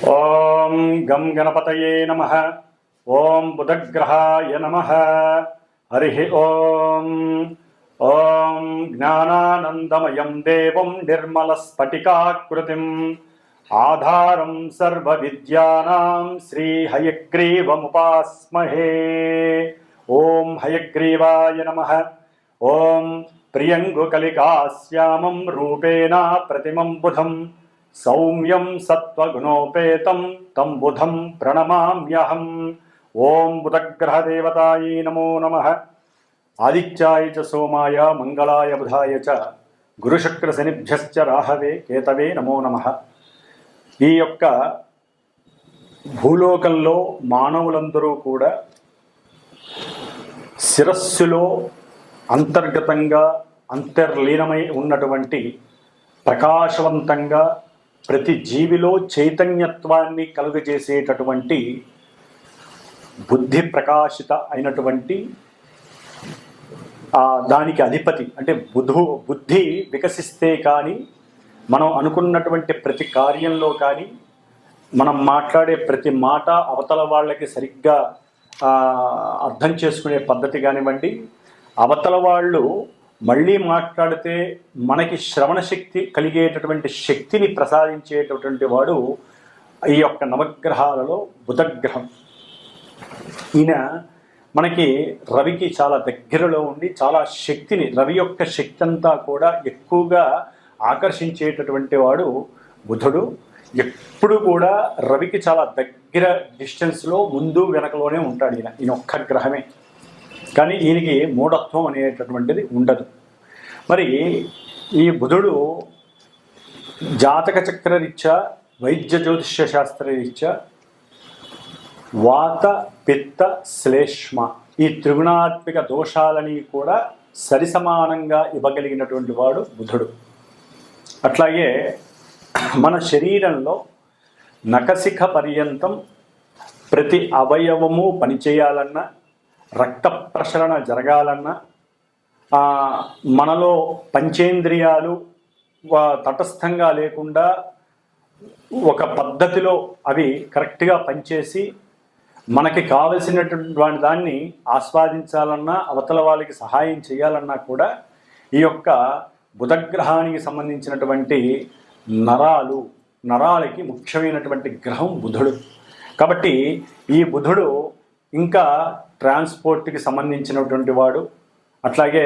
ఓం గం గణపతయే నమః. ఓం బుధగ్రహాయ నమః. హరి ఓం. ఓం జ్ఞానానందమయం దేవం నిర్మలస్ఫటికాకృతిం ఆధారం సర్వవిద్యానాం శ్రీహయగ్రీవముపాస్మహే. ఓం హయగ్రీవాయ నమః. ఓం ప్రియంగుకలికాశ్యామం రూపేణ ప్రతిమం బుధం సౌమ్యం సత్వగుణోపేతం తం బుధం ప్రణమామ్యహం. ఓం బుధగ్రహదేవతాయై నమో నమః. ఆదిత్యాయ చ సోమాయ మంగళాయ బుధాయ చ గురుశుక్రశనిభ్యశ్చ రాహవే కేతవే నమో నమః. ఈ యొక్క భూలోకంలో మానవులందరూ కూడా శిరస్సులో అంతర్గతంగా అంతర్లీనమై ఉన్నటువంటి ప్రకాశవంతంగా ప్రతి జీవిలో చైతన్యత్వాన్ని కలుగజేసేటటువంటి బుద్ధి ప్రకాశిత అయినటువంటి దానికి అధిపతి అంటే బుద్ధి వికసిస్తే కానీ మనం అనుకున్నటువంటి ప్రతి కార్యంలో కానీ మనం మాట్లాడే ప్రతి మాట అవతల వాళ్ళకి సరిగ్గా అర్థం చేసుకునే పద్ధతి కానివ్వండి, అవతల వాళ్ళు మళ్ళీ మాట్లాడితే మనకి శ్రవణ శక్తి కలిగేటటువంటి శక్తిని ప్రసాదించేటటువంటి వాడు ఈ యొక్క నవగ్రహాలలో బుధగ్రహం. ఈయన మనకి రవికి చాలా దగ్గరలో ఉండి చాలా శక్తిని, రవి యొక్క శక్తి అంతా కూడా ఎక్కువగా ఆకర్షించేటటువంటి వాడు బుధుడు. ఎప్పుడు కూడా రవికి చాలా దగ్గర డిస్టెన్స్లో ముందు వెనకలోనే ఉంటాడు ఈయన ఒక్క గ్రహమే. కానీ ఈయనకి మూఢత్వం అనేటటువంటిది ఉండదు. మరి ఈ బుధుడు జాతక చక్రరీత్యా, వైద్య జ్యోతిష్య శాస్త్రరీత్యా వాత పిత్త శ్లేష్మ ఈ త్రిగుణాత్మిక దోషాలని కూడా సరిసమానంగా ఇవ్వగలిగినటువంటి వాడు బుధుడు. అట్లాగే మన శరీరంలో నఖశిఖ పర్యంతం ప్రతి అవయవము పనిచేయాలన్నా, రక్త ప్రసరణ జరగాలన్నా, మనలో పంచేంద్రియాలు తటస్థంగా లేకుండా ఒక పద్ధతిలో అవి కరెక్ట్గా పనిచేసి మనకి కావలసినటువంటి దాన్ని ఆస్వాదించాలన్నా, అవతల వాళ్ళకి సహాయం చేయాలన్నా కూడా ఈ యొక్క బుధగ్రహానికి సంబంధించినటువంటి నరాలకి ముఖ్యమైనటువంటి గ్రహం బుధుడు. కాబట్టి ఈ బుధుడు ఇంకా ట్రాన్స్పోర్ట్కి సంబంధించినటువంటి వాడు, అట్లాగే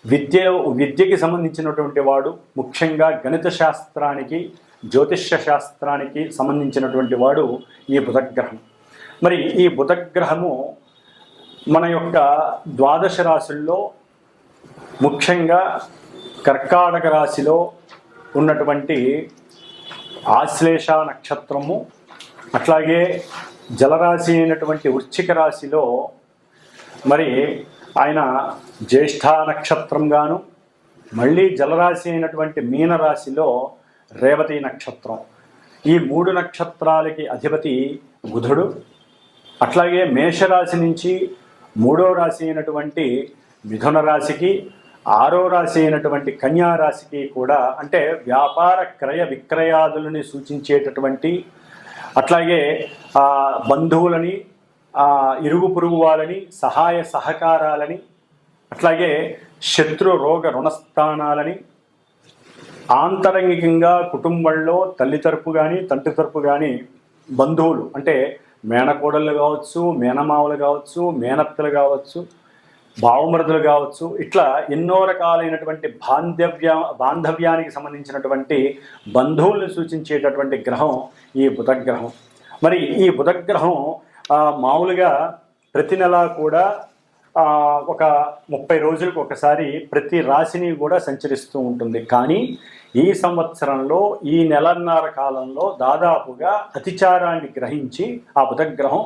విద్యకి సంబంధించినటువంటి వాడు, ముఖ్యంగా గణిత శాస్త్రానికి జ్యోతిష్య శాస్త్రానికి సంబంధించినటువంటి వాడు ఈ బుధగ్రహం. మరి ఈ బుధగ్రహము మన యొక్క ద్వాదశ రాశుల్లో ముఖ్యంగా కర్కాటక రాశిలో ఉన్నటువంటి ఆశ్లేష నక్షత్రము, అట్లాగే జలరాశి అయినటువంటి వృశ్చిక రాశిలో మరి ఆయన జ్యేష్ఠ నక్షత్రంగాను, మళ్ళీ జలరాశి అయినటువంటి మీనరాశిలో రేవతి నక్షత్రం. ఈ 3 నక్షత్రాలకి అధిపతి బుధుడు. అట్లాగే మేషరాశి నుంచి 3వ రాశి అయినటువంటి మిథున రాశికి, 6వ రాశి అయినటువంటి కన్యా రాశికి కూడా, అంటే వ్యాపార క్రయ విక్రయాదులని సూచించేటటువంటి, అట్లాగే బంధువులని, ఇరుగు పొరుగు వాళ్ళని, సహాయ సహకారాలని, అట్లాగే శత్రు రోగ రుణస్థానాలని, ఆంతరంగికంగా కుటుంబంలో తల్లి తరపు కానీ తండ్రి తరపు కానీ బంధువులు అంటే మేనకోడళ్ళు కావచ్చు, మేనమావులు కావచ్చు, మేనత్తలు కావచ్చు, భావమరుదులు కావచ్చు, ఇట్లా ఎన్నో రకాలైనటువంటి బాంధవ్యానికి సంబంధించినటువంటి బంధువులను సూచించేటటువంటి గ్రహం ఈ బుధగ్రహం. మరి ఈ బుధగ్రహం మామూలుగా ప్రతి నెల కూడా ఒక 30 రోజులకు ఒకసారి ప్రతి రాశిని కూడా సంచరిస్తూ ఉంటుంది. కానీ ఈ సంవత్సరంలో ఈ నెలన్నర కాలంలో దాదాపుగా అతిచారాన్ని గ్రహించి ఆ బుధగ్రహం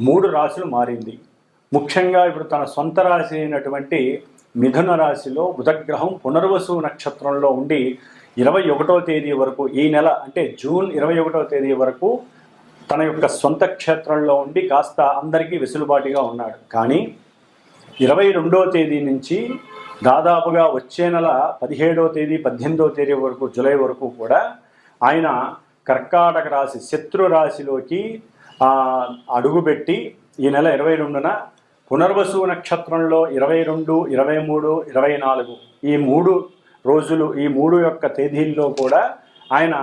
3 రాశులు మారింది. ముఖ్యంగా ఇప్పుడు తన సొంత రాశి అయినటువంటి మిథున రాశిలో బుధగ్రహం పునర్వసు నక్షత్రంలో ఉండి 21వ తేదీ వరకు, ఈ నెల అంటే జూన్ 21వ తేదీ వరకు తన యొక్క సొంత క్షేత్రంలో ఉండి కాస్త అందరికీ వెసులుబాటుగా ఉన్నాడు. కానీ 22వ తేదీ నుంచి దాదాపుగా వచ్చే నెల 17వ తేదీ 18వ తేదీ వరకు, జూలై వరకు కూడా ఆయన కర్కాటక రాశి శత్రు రాశిలోకి అడుగుపెట్టి ఈ నెల 22న పునర్వసు నక్షత్రంలో 22, 23, 24 ఈ 3 రోజులు, ఈ 3 యొక్క తేదీల్లో కూడా ఆయన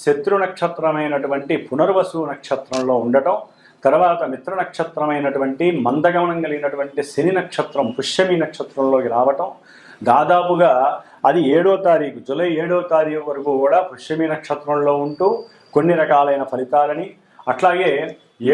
శత్రు నక్షత్రమైనటువంటి పునర్వసు నక్షత్రంలో ఉండటం, తర్వాత మిత్ర నక్షత్రమైనటువంటి మందగమనం కలిగినటువంటి శని నక్షత్రం పుష్యమి నక్షత్రంలోకి రావటం, దాదాపుగా అది 7వ తారీఖు జూలై 7వ తారీఖు వరకు కూడా పుష్యమి నక్షత్రంలో ఉంటూ కొన్ని రకాలైన ఫలితాలని, అట్లాగే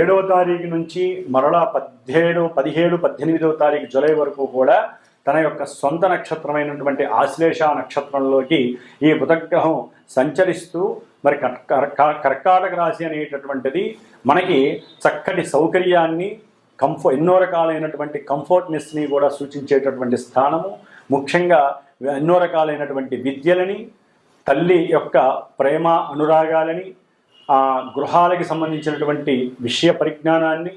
7వ తారీఖు నుంచి మరలా 17, 18వ తారీఖు జూలై వరకు కూడా తన యొక్క సొంత నక్షత్రమైనటువంటి ఆశ్లేష నక్షత్రంలోకి ఈ బుధగ్రహం సంచరిస్తూ మరి కర్కాటక రాశి అనేటటువంటిది మనకి చక్కటి సౌకర్యాన్ని ఎన్నో రకాలైనటువంటి కంఫర్ట్నెస్ని కూడా సూచించేటటువంటి స్థానము. ముఖ్యంగా ఎన్నో రకాలైనటువంటి విద్యలని, తల్లి యొక్క ప్రేమ అనురాగాలని, గృహాలకి సంబంధించినటువంటి విషయ పరిజ్ఞానాన్ని,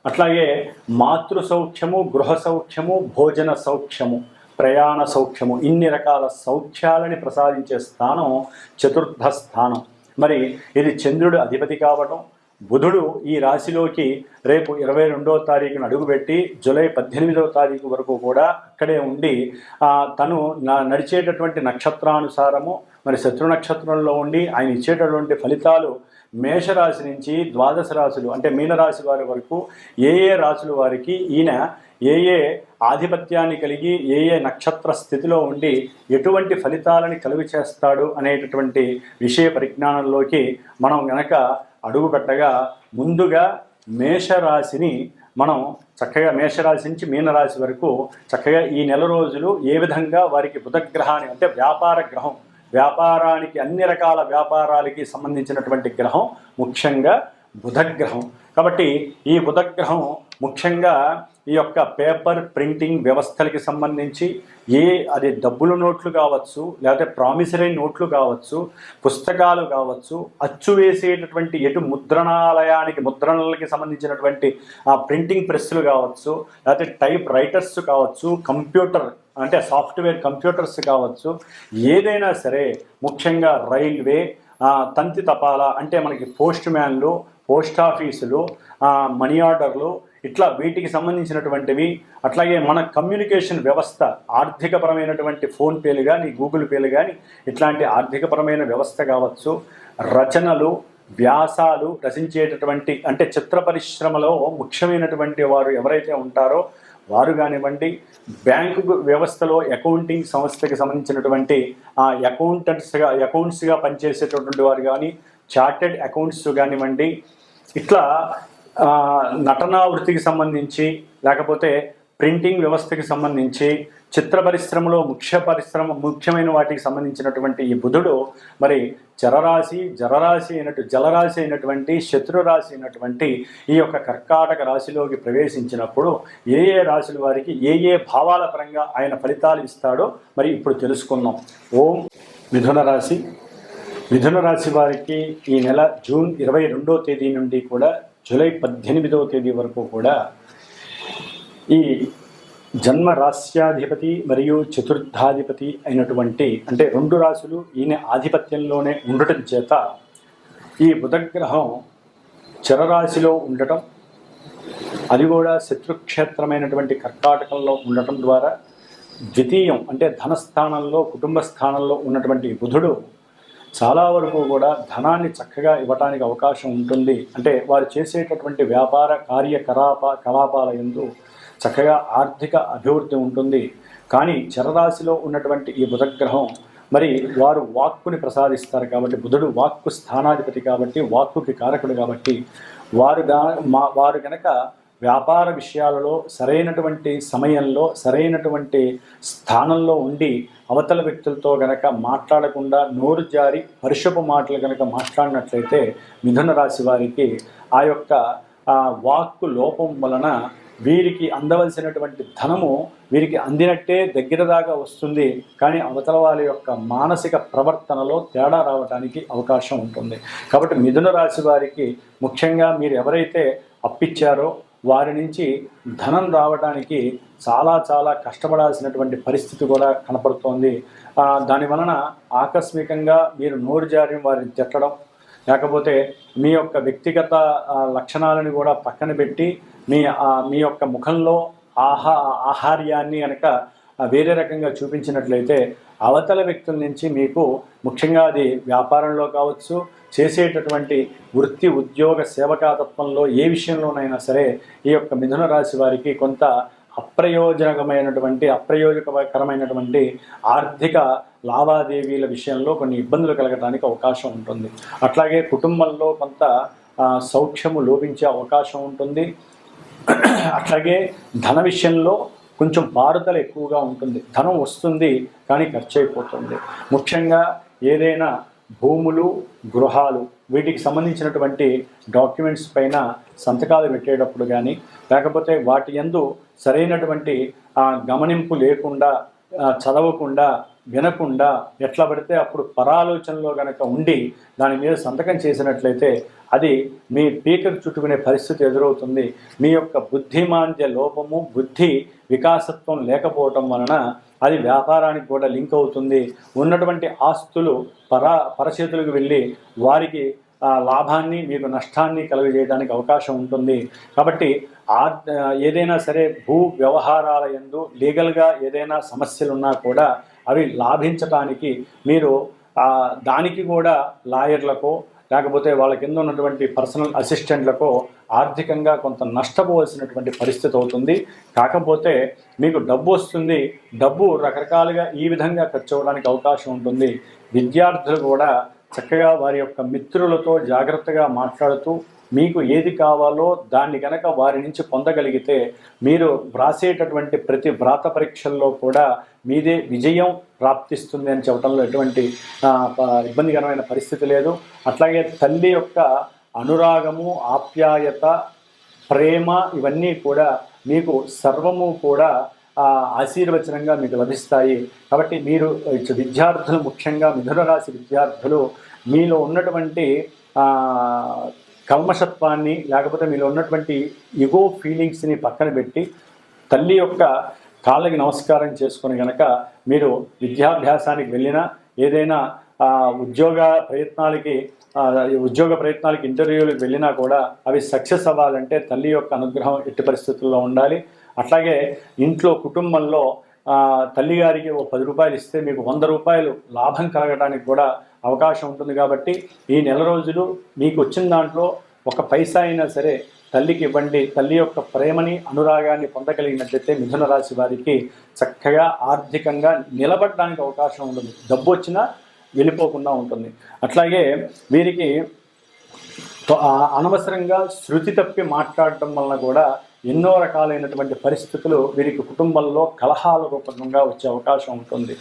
అట్లాగే మాతృ సౌఖ్యము, గృహ సౌఖ్యము, భోజన సౌఖ్యము, ప్రయాణ సౌఖ్యము, ఇన్ని రకాల సౌఖ్యాలని ప్రసాదించే స్థానం చతుర్థ స్థానం. మరి ఇది చంద్రుడు అధిపతి కావటం, బుధుడు ఈ రాశిలోకి రేపు 22వ తారీఖున అడుగుపెట్టి జూలై 18వ తారీఖు వరకు కూడా అక్కడే ఉండి తను నడిచేటటువంటి నక్షత్రానుసారము మరి శత్రు నక్షత్రంలో ఉండి ఆయన ఇచ్చేటటువంటి ఫలితాలు మేషరాశి నుంచి ద్వాదశ రాశులు అంటే మీనరాశి వారి వరకు ఏ రాశుల వారికి ఈయన ఏ ఆధిపత్యాన్ని కలిగి ఏ నక్షత్ర స్థితిలో ఉండి ఎటువంటి ఫలితాలని కలుగు చేస్తాడు అనేటటువంటి విషయ పరిజ్ఞానంలోకి మనం గనక అడుగు పెట్టగా ముందుగా మేషరాశిని మనం చక్కగా మేషరాశి నుంచి మీనరాశి వరకు చక్కగా ఈ నెల రోజులు ఏ విధంగా వారికి బుధగ్రహాన్ని అంటే వ్యాపార గ్రహం, వ్యాపారానికి అన్ని రకాల వ్యాపారాలకి సంబంధించినటువంటి గ్రహం ముఖ్యంగా బుధగ్రహం. కాబట్టి ఈ బుధగ్రహం ముఖ్యంగా ఈ యొక్క పేపర్ ప్రింటింగ్ వ్యవస్థలకి సంబంధించి అది డబ్బుల నోట్లు కావచ్చు, లేకపోతే ప్రామిసరీ నోట్లు కావచ్చు, పుస్తకాలు కావచ్చు, అచ్చు వేసేటటువంటి ముద్రణాలయానికి ముద్రణలకి సంబంధించినటువంటి ప్రింటింగ్ ప్రెస్సులు కావచ్చు, లేకపోతే టైప్ రైటర్స్ కావచ్చు, కంప్యూటర్ అంటే సాఫ్ట్వేర్ కంప్యూటర్స్ కావచ్చు, ఏదైనా సరే ముఖ్యంగా రైల్వే, తంతి తపాలా అంటే మనకి పోస్ట్ మ్యాన్లు, పోస్ట్ ఆఫీసులు, మనీ ఆర్డర్లు, ఇట్లా వీటికి సంబంధించినటువంటివి, అట్లాగే మన కమ్యూనికేషన్ వ్యవస్థ ఆర్థికపరమైనటువంటి ఫోన్పేలు కానీ గూగుల్ పేలు కానీ ఇట్లాంటి ఆర్థికపరమైన వ్యవస్థ కావచ్చు, రచనలు, వ్యాసాలు రచించేటటువంటి అంటే చిత్ర పరిశ్రమలో ముఖ్యమైనటువంటి వారు ఎవరైతే ఉంటారో వారు కానివ్వండి, బ్యాంకు వ్యవస్థలో అకౌంటింగ్ సంస్థకి సంబంధించినటువంటి అకౌంట్స్గా పనిచేసేటటువంటి వారు కానీ, చార్టెడ్ అకౌంట్స్ కానివ్వండి, ఇట్లా నటనా వృత్తికి సంబంధించి లేకపోతే ప్రింటింగ్ వ్యవస్థకి సంబంధించి చిత్ర పరిశ్రమలో ముఖ్యమైన వాటికి సంబంధించినటువంటి ఈ బుధుడు మరి జలరాశి అయినటువంటి శత్రురాశి అయినటువంటి ఈ యొక్క కర్కాటక రాశిలోకి ప్రవేశించినప్పుడు ఏ రాశుల వారికి ఏ భావాల పరంగా ఆయన ఫలితాలు ఇస్తాడో మరి ఇప్పుడు తెలుసుకుందాం. ఓం మిథున రాశి వారికి ఈ నెల జూన్ 22వ తేదీ నుండి కూడా జూలై 18వ తేదీ వరకు కూడా ఈ జన్మ రాశ్యాధిపతి మరియు చతుర్థాధిపతి అయినటువంటి అంటే 2 రాశులు ఈయన ఆధిపత్యంలోనే ఉండటం చేత ఈ బుధగ్రహం చరరాశిలో ఉండటం, అది కూడా శత్రుక్షేత్రమైనటువంటి కర్కాటకంలో ఉండటం ద్వారా ద్వితీయం అంటే ధనస్థానంలో, కుటుంబ స్థానంలో ఉన్నటువంటి బుధుడు చాలా వరకు కూడా ధనాన్ని చక్కగా ఇవ్వటానికి అవకాశం ఉంటుంది. అంటే వారు చేసేటటువంటి వ్యాపార కార్యకలాపాల యందు చక్కగా ఆర్థిక అభివృద్ధి ఉంటుంది. కానీ చరరాశిలో ఉన్నటువంటి ఈ బుధగ్రహం మరి వారు వాక్కుని ప్రసాదిస్తారు కాబట్టి, బుధుడు వాక్కు స్థానాధిపతి కాబట్టి, వాక్కుకి కారకుడు కాబట్టి వారు గనక వ్యాపార విషయాలలో సరైనటువంటి సమయంలో సరైనటువంటి స్థానంలో ఉండి అవతల వ్యక్తులతో గనక మాట్లాడకుండా నోరు జారి పరుషపు మాటలు గనక మాట్లాడినట్లయితే మిథున రాశి వారికి ఆ యొక్క వాక్కు లోపం వలన వీరికి అందవలసినటువంటి ధనము వీరికి అందినట్టే దగ్గర దాకా వస్తుంది, కానీ అవతల వాళ్ళ యొక్క మానసిక ప్రవర్తనలో తేడా రావడానికి అవకాశం ఉంటుంది. కాబట్టి మిథున రాశి వారికి ముఖ్యంగా మీరు ఎవరైతే అప్పిచ్చారో వారి నుంచి ధనం రావడానికి చాలా కష్టపడాల్సినటువంటి పరిస్థితి కూడా కనపడుతోంది. దాని వలన ఆకస్మికంగా మీరు నోరు జారి వారిని తిట్టడం, లేకపోతే మీ యొక్క వ్యక్తిగత లక్షణాలను కూడా పక్కన పెట్టి మీ యొక్క ముఖంలో ఆహార్యాన్ని కనుక వేరే రకంగా చూపించినట్లయితే అవతల వ్యక్తుల నుంచి మీకు ముఖ్యంగా అది వ్యాపారంలో కావచ్చు, చేసేటటువంటి వృత్తి ఉద్యోగ సేవకాతత్వంలో ఏ విషయంలోనైనా సరే ఈ యొక్క మిథున రాశి వారికి కొంత అప్రయోజకరమైనటువంటి ఆర్థిక లావాదేవీల విషయంలో కొన్ని ఇబ్బందులు కలగడానికి అవకాశం ఉంటుంది. అట్లాగే కుటుంబంలో కొంత సౌఖ్యము లోపించే అవకాశం ఉంటుంది. అట్లాగే ధన విషయంలో కొంచెం పారుదల ఎక్కువగా ఉంటుంది. ధనం వస్తుంది కానీ ఖర్చు అయిపోతుంది. ముఖ్యంగా ఏదైనా భూములు, గృహాలు వీటికి సంబంధించినటువంటి డాక్యుమెంట్స్ పైన సంతకాలు పెట్టేటప్పుడు కానీ, లేకపోతే వాటి యందు సరైనటువంటి గమనింపు లేకుండా, చదవకుండా, వినకుండా ఎట్లా పడితే అప్పుడు పరాలోచనలో కనుక ఉండి దాని మీద సంతకం చేసినట్లయితే అది మీ పీకకు చుట్టుకునే పరిస్థితి ఎదురవుతుంది. మీ యొక్క బుద్ధిమాంద్య లోపము, బుద్ధి వికాసత్వం లేకపోవటం వలన అది వ్యాపారానికి కూడా లింక్ అవుతుంది. ఉన్నటువంటి ఆస్తులు పరచేతులకు వెళ్ళి వారికి లాభాన్ని, మీకు నష్టాన్ని కలుగజేయడానికి అవకాశం ఉంటుంది. కాబట్టి ఏదైనా సరే భూ వ్యవహారాల యందు లీగల్గా ఏదైనా సమస్యలు ఉన్నా కూడా అవి లాభించటానికి మీరు దానికి కూడా లాయర్లకో లేకపోతే వాళ్ళ కింద ఉన్నటువంటి పర్సనల్ అసిస్టెంట్లకో ఆర్థికంగా కొంత నష్టపోవాల్సినటువంటి పరిస్థితి అవుతుంది. కాకపోతే మీకు డబ్బు వస్తుంది. డబ్బు రకరకాలుగా ఈ విధంగా ఖర్చు అవ్వడానికి అవకాశం ఉంటుంది. విద్యార్థులు కూడా చక్కగా వారి యొక్క మిత్రులతో జాగ్రత్తగా మాట్లాడుతూ మీకు ఏది కావాలో దాన్ని కనుక వారి నుంచి పొందగలిగితే మీరు వ్రాసేటటువంటి ప్రతి వ్రాత పరీక్షల్లో కూడా మీదే విజయం ప్రాప్తిస్తుంది అని చెప్పడంలో ఎటువంటి ఇబ్బందికరమైన పరిస్థితి లేదు. అట్లాగే తల్లి యొక్క అనురాగము, ఆప్యాయత, ప్రేమ ఇవన్నీ కూడా మీకు సర్వము కూడా ఆశీర్వచనంగా మీకు లభిస్తాయి. కాబట్టి మీరు విద్యార్థులు, ముఖ్యంగా మిథున రాశి విద్యార్థులు మీలో ఉన్నటువంటి కల్మషత్వాన్ని, లేకపోతే మీలో ఉన్నటువంటి ఇగో ఫీలింగ్స్ని పక్కన పెట్టి తల్లి యొక్క కాళ్ళకి నమస్కారం చేసుకుని కనుక మీరు విద్యాభ్యాసానికి వెళ్ళినా, ఏదైనా ఉద్యోగ ప్రయత్నాలకి ఇంటర్వ్యూలకు వెళ్ళినా కూడా అవి సక్సెస్ అవ్వాలంటే తల్లి యొక్క అనుగ్రహం ఎట్టి పరిస్థితుల్లో ఉండాలి. అట్లాగే ఇంట్లో కుటుంబంలో తల్లిగారికి ఒక 10 రూపాయలు ఇస్తే మీకు 100 రూపాయలు లాభం కలగడానికి కూడా అవకాశం ఉంటుంది. కాబట్టి ఈ నెల రోజులు మీకు వచ్చిన దాంట్లో ఒక పైసా అయినా సరే తల్లికి ఇవ్వండి. తల్లి యొక్క ప్రేమని, అనురాగాన్ని పొందగలిగినట్లయితే మిథున రాశి వారికి చక్కగా ఆర్థికంగా నిలబడడానికి అవకాశం ఉంటుంది. డబ్బు వచ్చినా వెళ్ళిపోకుండా ఉంటుంది. అట్లాగే వీరికి అనవసరంగా శృతి తప్పి మాట్లాడటం వలన కూడా ఎన్నో రకాలైనటువంటి పరిస్థితులు వీరికి కుటుంబంలో కలహాల రూపంగా వచ్చే అవకాశం ఉంటుంది.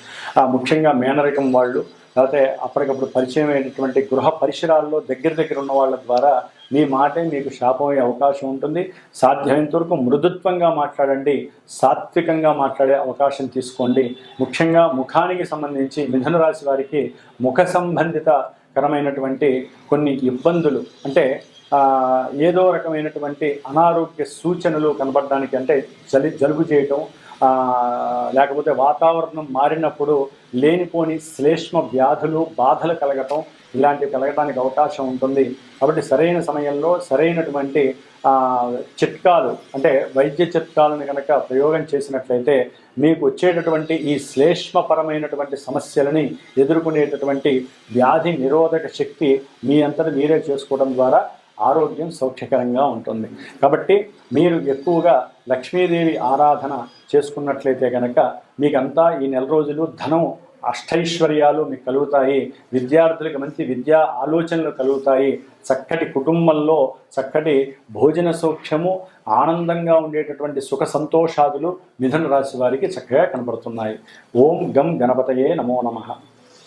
ముఖ్యంగా మేనరికం వాళ్ళు, లేకపోతే అప్పటికప్పుడు పరిచయం అయినటువంటి గృహ పరిసరాల్లో దగ్గర ఉన్న వాళ్ళ ద్వారా మీ మాటే మీకు శాపమయ్యే అవకాశం ఉంటుంది. సాధ్యమైనంత వరకు మృదుత్వంగా మాట్లాడండి, సాత్వికంగా మాట్లాడే అవకాశం తీసుకోండి. ముఖ్యంగా ముఖానికి సంబంధించి మిథున రాశి వారికి ముఖ సంబంధితకరమైనటువంటి కొన్ని ఇబ్బందులు, అంటే ఏదో రకమైనటువంటి అనారోగ్య సూచనలు కనబడడానికి, అంటే జలుబు చేయటం, లేకపోతే వాతావరణం మారినప్పుడు లేనిపోని శ్లేష్మ వ్యాధులు, బాధలు కలగటం, ఇలాంటివి కలగడానికి అవకాశం ఉంటుంది. కాబట్టి సరైన సమయంలో సరైనటువంటి చిట్కాలు, అంటే వైద్య చిట్కాలను కనుక ప్రయోగం చేసినట్లయితే మీకు వచ్చేటటువంటి ఈ శ్లేష్మపరమైనటువంటి సమస్యలని ఎదుర్కొనేటటువంటి వ్యాధి నిరోధక శక్తి మీ అంతటా మీరే చేసుకోవడం ద్వారా ఆరోగ్యం సౌఖ్యకరంగా ఉంటుంది. కాబట్టి మీరు ఎక్కువగా లక్ష్మీదేవి ఆరాధన చేసుకున్నట్లయితే కనుక మీకంతా ఈ నెల రోజులు ధనం, అష్టైశ్వర్యాలు మీకు కలుగుతాయి. విద్యార్థులకు మంచి విద్యా ఆలోచనలు కలుగుతాయి. చక్కటి కుటుంబంలో చక్కటి భోజన సౌఖ్యము, ఆనందంగా ఉండేటటువంటి సుఖ సంతోషాదులు మిథున రాశి వారికి చక్కగా కనబడుతున్నాయి. ఓం గం గణపతయే నమో నమః.